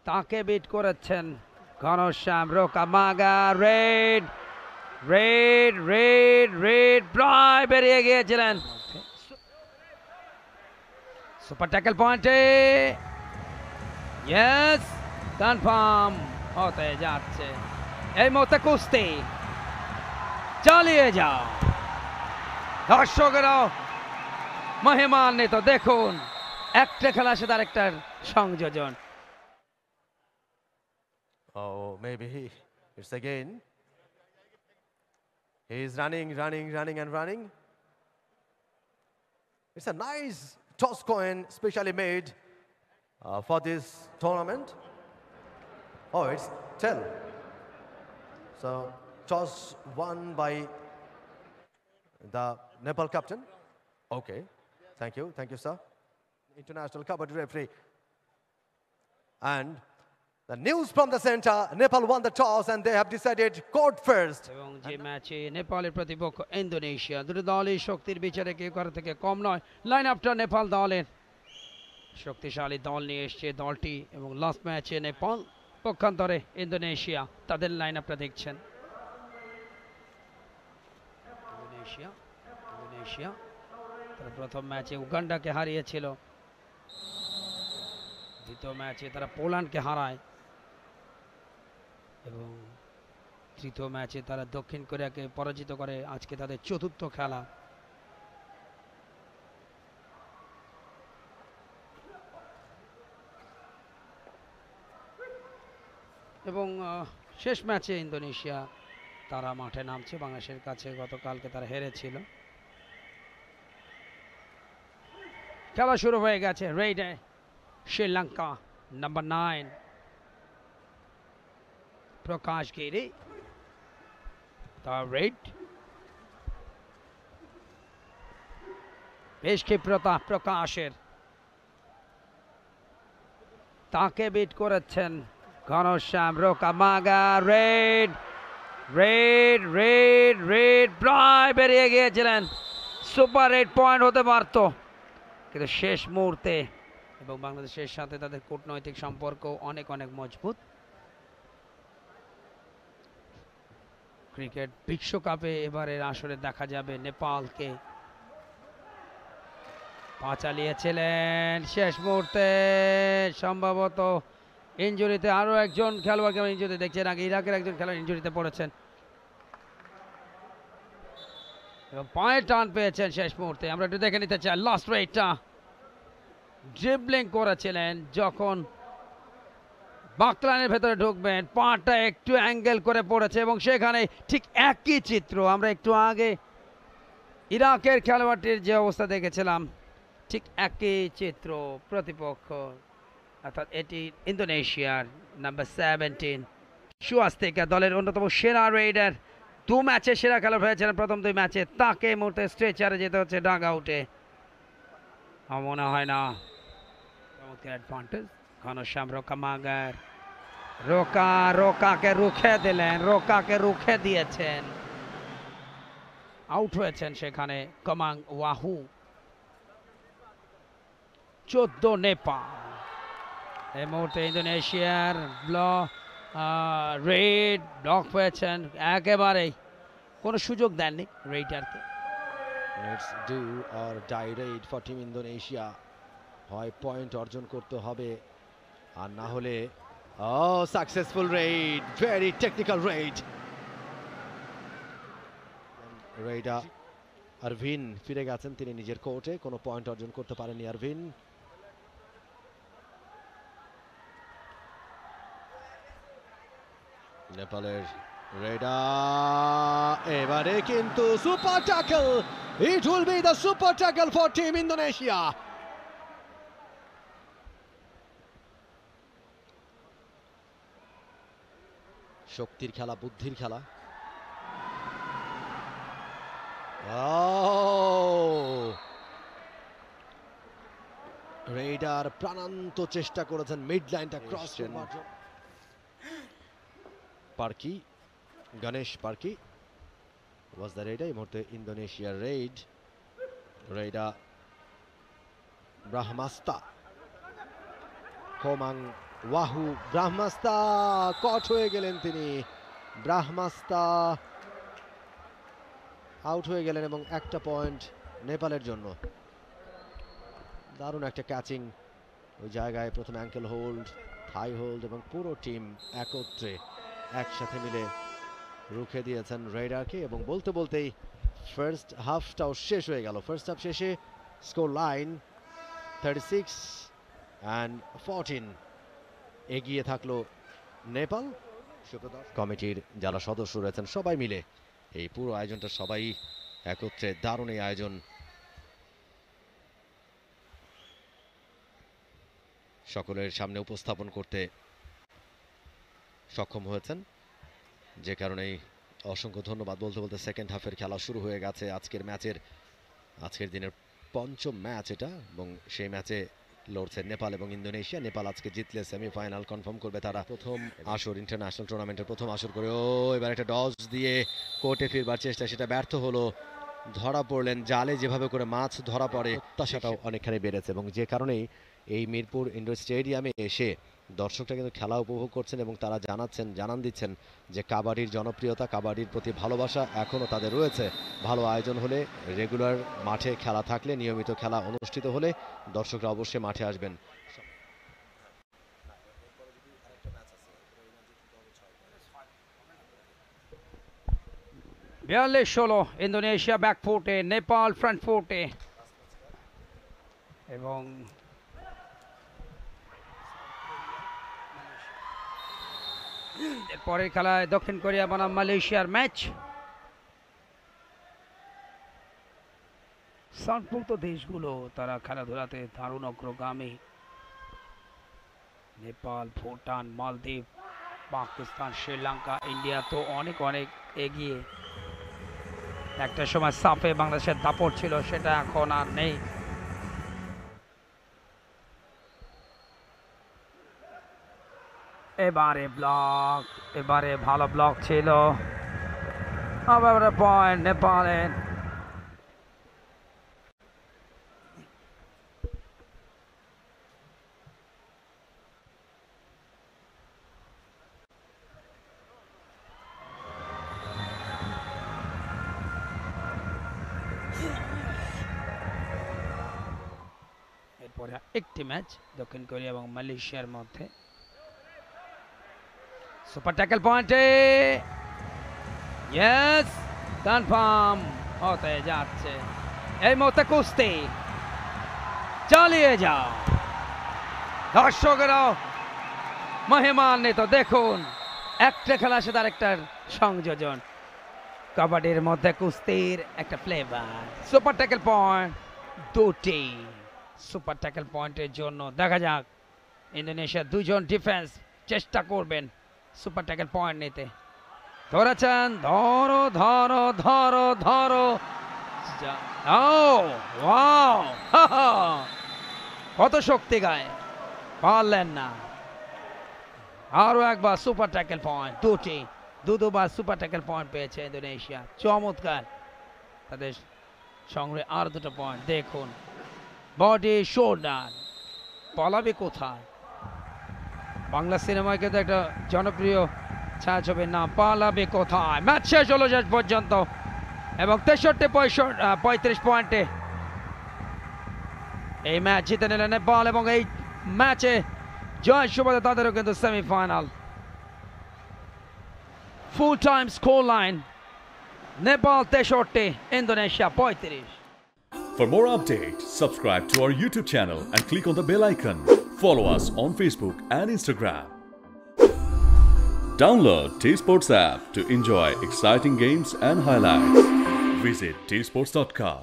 তাকে বিট করেছেন ঘনশ্যাম। রোকামাগা রেড রেড রেড রেড প্রায় বেরিয়ে গিয়েছিলেন। সুপার ট্যাকল পয়েন্টে ইয়েস কনফার্ম হতে যাচ্ছে। এই মুহূর্তে কুস্তি চালিয়ে যাও, দর্শকেরাও মহিমান্বিত। দেখুন একটা খেলার সাথে আরেকটার সংযোজন। Oh, maybe it's again. He's running and running. It's a nice toss coin specially made for this tournament. Oh, it's 10. So toss won by the Nepal captain. Okay, thank you, sir. International Kabaddi referee. And the news from the center, Nepal won the toss and they have decided court first. এবং যে ম্যাচে নেপালের প্রতিপক্ষ Indonesia, দুটো দলই শক্তির বিচারে কেউ কারো থেকে কম নয়। লাইন আপটা নেপাল দলের শক্তিশালী দল নিয়ে এসছে দলটি, এবং লাস্ট ম্যাচে নেপাল পক্ষান্তরে ইন্দোনেশিয়া, তাদের লাইন আপটা দেখছেন। ইন্দোনেশিয়া তারা প্রথম ম্যাচে উগান্ডাকে হারিয়েছিল, দ্বিতীয় ম্যাচে তারা পোল্যান্ডকে হারায়, এবং তৃতীয় ম্যাচে তারা দক্ষিণ কোরিয়াকে পরাজিত করে। আজকে তাদের চতুর্থ খেলা। এবং শেষ ম্যাচে ইন্দোনেশিয়া তারা মাঠে নামছে বাংলাদেশের কাছে, গতকালকে তারা হেরেছিল। খেলা শুরু হয়ে গেছে। রেডে শ্রীলঙ্কা নাম্বার 9 প্রকাশ গিরি, তার রেড বেশ ক্ষিপ্রতা প্রকাশের, তাকে বিট করেছেন ঘনশ্যাম। রোকামাগা রেড রেড রেড রেড প্রায় বেরিয়ে গিয়েছিলেন। সুপার রেড পয়েন্ট হতে পারত, কিন্তু শেষ মুহূর্তে, এবং বাংলাদেশের সাথে তাদের কূটনৈতিক সম্পর্ক অনেক অনেক মজবুত। ক্রিকেট বিশ্বকাপে এবারের আসরে দেখা যাবে নেপালকে। পা চালিয়েছিলেন শেষ মুহূর্তে, সম্ভবত ইনজুরিতে আরো একজন খেলোয়াড়কে ইনজুরিতে দেখছেন। আগে ইরাকের একজন খেলোয়াড় ইনজুরিতে পড়েছেন এবং পায়ে টান পেয়েছেন শেষ মুহূর্তে। আমরা একটু দেখে নিতে চাই লাস্ট রেডটা। ড্রিবলিং করেছিলেন যখন বাকলাইনের ভেতরে ঢুকবেন, পাটা একটু অ্যাঙ্গেল করে পড়েছে, এবং সেখানে ঠিক একই চিত্র আমরা একটু আগে ইরাকের খেলোয়াড়টির যে অবস্থা দেখেছিলাম, ঠিক একই চিত্র প্রতিপক্ষ, অর্থাৎ এটি ইন্দোনেশিয়ার নাম্বার 17 সুয়াস্তিকা দলের অন্যতম সেরা রেডার। 2 ম্যাচে সেরা খেলোয়াড় হয়েছিলেন প্রথম 2 ম্যাচে, তাকে এই মুহূর্তে স্ট্রেচারে যেতে হচ্ছে ডাগ আউটে। আমার মনে হয় না অ্যাডভান্টেজ ঘনশ্যাম। রোকামাগার রোকাকে রুখে দিলেন, রোকাকে রুখে দিয়েছেন, আউট হয়েছেন সেখানে কমাং ওয়াহু। 14 নেপাল। এই মুহূর্তে ইন্দোনেশিয়ার রেড ব্লক হয়েছেন, একেবারেই কোনো সুযোগ দেননি রেডারকে। Let's do or die raid for Team Indonesia. হয় পয়েন্ট অর্জন করতে হবে, আর না হলে successful raid, very technical raid. Raider Irvin ফিরে গেছেন তিনি নিজের কোর্টে, কোনো পয়েন্ট অর্জন করতে পারেননি আরভিন। নেপালের রেডা এবারে কিন্তু super tackle, it will be the super tackle for team Indonesia. শক্তির খেলা, বুদ্ধির খেলা। রেডার প্রাণান্ত চেষ্টা করেছেন মিড লাইনটা ক্রস করবার জন্য। পার্কি, গণেশ পার্কি was the raider। এই মুহূর্তে ইন্দোনেশিয়ার রেড, রেডা ব্রাহমাস্তা কোমাং ওয়াহু ব্রাহ্মাস্তা কট হয়ে গেলেন তিনি। ব্রাহ্মাস্তা আউট হয়ে গেলেন এবং একটা পয়েন্ট নেপালের জন্য। দারুণ একটা ক্যাচিং ওই জায়গায়, প্রথম অ্যাঙ্কেল হোল্ড, থাই হোল্ড এবং পুরো টিম একত্রে একসাথে মিলে রুখে দিয়েছেন রেইডারকে। এবং বলতে বলতেই ফার্স্ট হাফটাও শেষ হয়ে গেল। ফার্স্ট হাফ শেষে স্কোর লাইন 36-14 এগিয়ে থাকলো নেপাল। কমিটির যারা সদস্য রয়েছেন সবাই মিলে এই পুরো আয়োজনটা, সবাই একত্রে দারুণ এই আয়োজন সকলের সামনে উপস্থাপন করতে সক্ষম হয়েছেন, যে কারণেই অসংখ্য ধন্যবাদ। বলতে বলতে সেকেন্ড হাফের খেলা শুরু হয়ে গেছে। আজকের দিনের পঞ্চম ম্যাচ এটা, এবং সেই ম্যাচে লড়ছে নেপাল এবং ইন্দোনেশিয়া। নেপাল আজকে জিতলে সেমিফাইনাল কনফার্ম করবে তারা। প্রথম আসর, ইন্টারন্যাশনাল টুর্নামেন্টের প্রথম আসর করে এবার একটা ডজ দিয়ে কোর্টে ফিরবার চেষ্টা, সেটা ব্যর্থ হলো। ধরা পড়লেন জালে, যেভাবে করে মাছ ধরা পড়ে প্রত্যাশাটাও অনেকখানি বেড়েছে, এবং যে কারণেই এই মিরপুর ইনডোর স্টেডিয়ামে এসে দর্শকরা কিন্তু খেলা উপভোগ করছেন এবং তারা জানান দিচ্ছেন যে কাবাডির জনপ্রিয়তা, কাবাডির প্রতি ভালোবাসা এখনও তাদের রয়েছে। ভালো আয়োজন হলে, রেগুলার মাঠে খেলা থাকলে, নিয়মিত খেলা অনুষ্ঠিত হলে দর্শকরা অবশ্যই মাঠে আসবেন। 42-16 ইন্দোনেশিয়া ব্যাক ফুটে, নেপাল ফ্রন্ট ফুটে। এবং পরের খেলায় দক্ষিণ কোরিয়া বনাম মালয়েশিয়ার ম্যাচ। সম্পূর্ণ দেশগুলো তারা খেলাধুলাতে দারুণ অগ্রগামী। নেপাল, ভুটান, মালদ্বীপ, পাকিস্তান, শ্রীলঙ্কা, ইন্ডিয়া তো অনেক অনেক এগিয়ে। একটা সময় সাফে বাংলাদেশের দাপট ছিল, সেটা এখন আর নেই। এবারে ভালো ব্লক ছিল, আবার পয়েন্ট নেপালের। এরপরে একটি ম্যাচ দক্ষিণ কোরিয়া এবং মালয়েশিয়ার মধ্যে। সুপার ট্যাকল পয়েন্টে, ইয়েস, কনফার্ম হতে যাচ্ছে। এই মুহূর্তে কুস্তি চালিয়ে যাও, দর্শকেরাও মহিমান্বিত। দেখুন, একটা খেলা সাথে আরেকটার সংযোজন, কাবাডির মধ্যে কুস্তির একটা ফ্লেভার। সুপার ট্যাকল পয়েন্ট দুটি। সুপার ট্যাকল পয়েন্টের জন্য দেখা যাক ইন্দোনেশিয়ার দুজন ডিফেন্স চেষ্টা করবেন সুপার ট্যাকল পয়েন্ট নিতে। ধরেছেন, ধরো ধরো ধরো ধরো, কত শক্তি গায়ে, পারলেন না। আরো একবার সুপার ট্যাকল পয়েন্ট, দুবার সুপার ট্যাকল পয়েন্ট পেয়েছে ইন্দোনেশিয়া। চমৎকার, তাদের সংগ্রহে আর দুটো পয়েন্ট। দেখুন, বডি, শোল্ডার, পালাবে কোথায়? বাংলা সিনেমায় কিন্তু একটা জনপ্রিয় ছায়াছবির নাম পালাবে কোথায়। ম্যাচ শেষ হলো শেষ পর্যন্ত, এবং 63-35 পয়েন্টে এই ম্যাচ জিতে নিলেন নেপাল, এবং এই ম্যাচে জয় সুবাদে তাদেরও কিন্তু semifinal. Full time score line, Nepal 63, Indonesia 35। For more updates, subscribe to our YouTube channel and click on the bell icon. Follow us on Facebook and Instagram. Download T-Sports app to enjoy exciting games and highlights. Visit tsports.com.